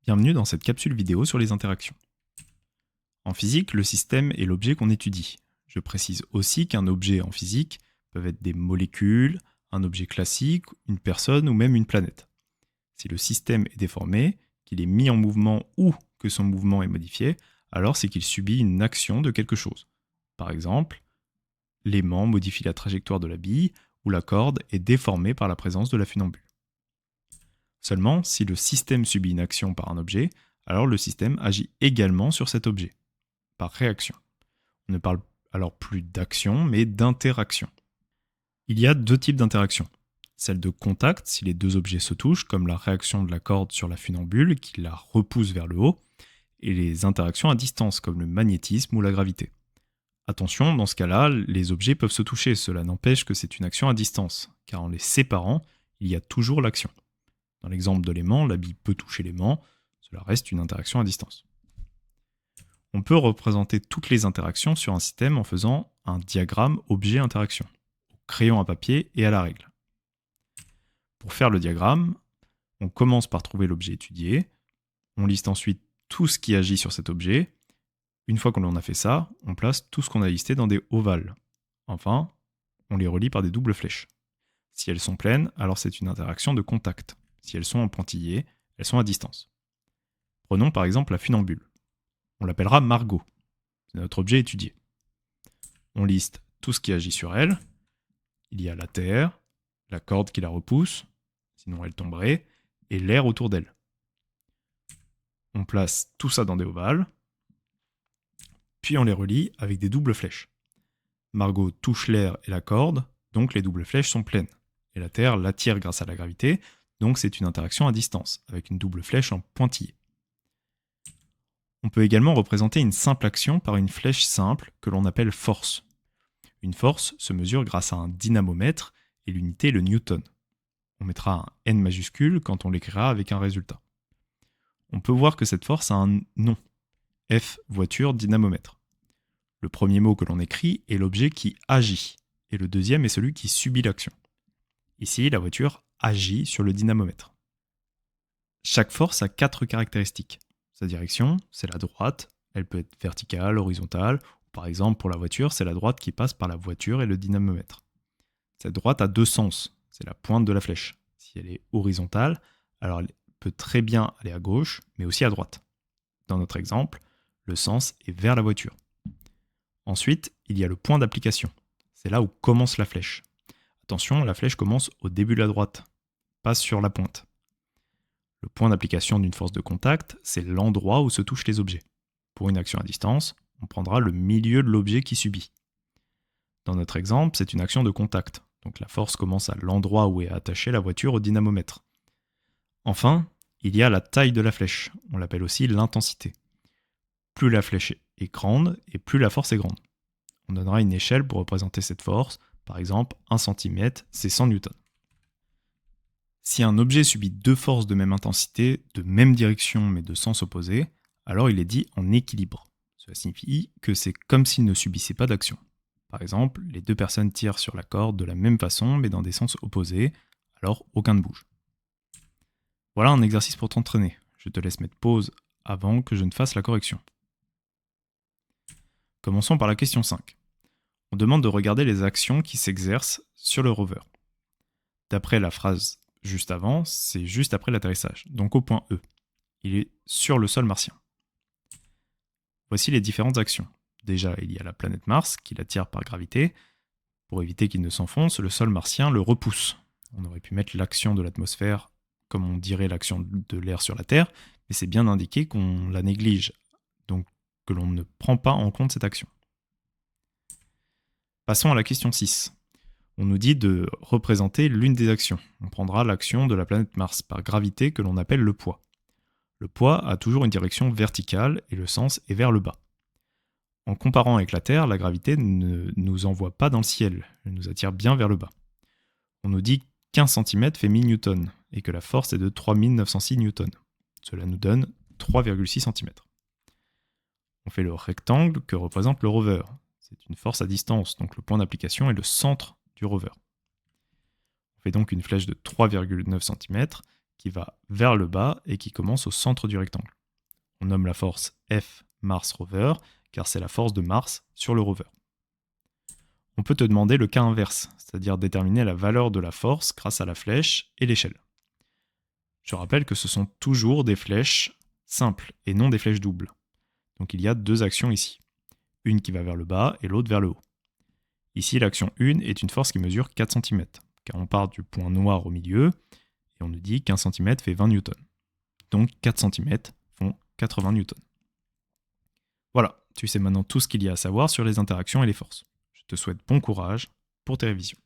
Bienvenue dans cette capsule vidéo sur les interactions. En physique, le système est l'objet qu'on étudie. Je précise aussi qu'un objet en physique peut être des molécules, un objet classique, une personne ou même une planète. Si le système est déformé, qu'il est mis en mouvement ou que son mouvement est modifié, alors c'est qu'il subit une action de quelque chose. Par exemple, l'aimant modifie la trajectoire de la bille ou la corde est déformée par la présence de la funambule. Seulement, si le système subit une action par un objet, alors le système agit également sur cet objet, par réaction. On ne parle alors plus d'action, mais d'interaction. Il y a deux types d'interactions. Celle de contact, si les deux objets se touchent, comme la réaction de la corde sur la funambule qui la repousse vers le haut, et les interactions à distance, comme le magnétisme ou la gravité. Attention, dans ce cas-là, les objets peuvent se toucher, cela n'empêche que c'est une action à distance, car en les séparant, il y a toujours l'action. Dans l'exemple de l'aimant, la bille peut toucher l'aimant, cela reste une interaction à distance. On peut représenter toutes les interactions sur un système en faisant un diagramme objet-interaction, au crayon à papier et à la règle. Pour faire le diagramme, on commence par trouver l'objet étudié, on liste ensuite tout ce qui agit sur cet objet. Une fois qu'on a fait ça, on place tout ce qu'on a listé dans des ovales. Enfin, on les relie par des doubles flèches. Si elles sont pleines, alors c'est une interaction de contact. Si elles sont en pointillés, elles sont à distance. Prenons par exemple la funambule. On l'appellera Margot. C'est notre objet étudié. On liste tout ce qui agit sur elle. Il y a la terre, la corde qui la repousse, sinon elle tomberait, et l'air autour d'elle. On place tout ça dans des ovales, puis on les relie avec des doubles flèches. Margot touche l'air et la corde, donc les doubles flèches sont pleines. Et la terre l'attire grâce à la gravité, donc c'est une interaction à distance, avec une double flèche en pointillé. On peut également représenter une simple action par une flèche simple que l'on appelle force. Une force se mesure grâce à un dynamomètre et l'unité est le newton. On mettra un N majuscule quand on l'écrira avec un résultat. On peut voir que cette force a un nom. F voiture dynamomètre. Le premier mot que l'on écrit est l'objet qui agit, et le deuxième est celui qui subit l'action. Ici, la voiture agit sur le dynamomètre. Chaque force a 4 caractéristiques. Sa direction, c'est la droite, elle peut être verticale, horizontale, ou par exemple pour la voiture, c'est la droite qui passe par la voiture et le dynamomètre. Cette droite a 2 sens, c'est la pointe de la flèche. Si elle est horizontale, alors elle peut très bien aller à gauche, mais aussi à droite. Dans notre exemple, le sens est vers la voiture. Ensuite, il y a le point d'application. C'est là où commence la flèche. Attention, la flèche commence au début de la droite, pas sur la pointe. Le point d'application d'une force de contact, c'est l'endroit où se touchent les objets. Pour une action à distance, on prendra le milieu de l'objet qui subit. Dans notre exemple, c'est une action de contact, donc la force commence à l'endroit où est attachée la voiture au dynamomètre. Enfin, il y a la taille de la flèche, on l'appelle aussi l'intensité. Plus la flèche est grande et plus la force est grande. On donnera une échelle pour représenter cette force, par exemple 1 cm, c'est 100 N. Si un objet subit 2 forces de même intensité, de même direction mais de sens opposé, alors il est dit en équilibre. Cela signifie que c'est comme s'il ne subissait pas d'action. Par exemple, les 2 personnes tirent sur la corde de la même façon mais dans des sens opposés, alors aucun ne bouge. Voilà un exercice pour t'entraîner. Je te laisse mettre pause avant que je ne fasse la correction. Commençons par la question 5. On demande de regarder les actions qui s'exercent sur le rover. D'après la phrase juste avant, c'est juste après l'atterrissage, donc au point E. Il est sur le sol martien. Voici les différentes actions. Déjà, il y a la planète Mars qui l'attire par gravité. Pour éviter qu'il ne s'enfonce, le sol martien le repousse. On aurait pu mettre l'action de l'atmosphère comme on dirait l'action de l'air sur la Terre, mais c'est bien indiqué qu'on la néglige, donc que l'on ne prend pas en compte cette action. Passons à la question 6. On nous dit de représenter l'une des actions. On prendra l'action de la planète Mars par gravité que l'on appelle le poids. Le poids a toujours une direction verticale et le sens est vers le bas. En comparant avec la Terre, la gravité ne nous envoie pas dans le ciel, elle nous attire bien vers le bas. On nous dit 15 cm fait 1000 N et que la force est de 3906 N. Cela nous donne 3,6 cm. On fait le rectangle que représente le rover. C'est une force à distance, donc le point d'application est le centre du rover. On fait donc une flèche de 3,9 cm qui va vers le bas et qui commence au centre du rectangle. On nomme la force F Mars Rover, car c'est la force de Mars sur le rover. On peut te demander le cas inverse, c'est-à-dire déterminer la valeur de la force grâce à la flèche et l'échelle. Je rappelle que ce sont toujours des flèches simples et non des flèches doubles. Donc il y a deux actions ici. Une qui va vers le bas et l'autre vers le haut. Ici, l'action 1 est une force qui mesure 4 cm, car on part du point noir au milieu, et on nous dit qu'un cm fait 20 newtons. Donc 4 cm font 80 newtons. Voilà, tu sais maintenant tout ce qu'il y a à savoir sur les interactions et les forces. Je te souhaite bon courage pour tes révisions.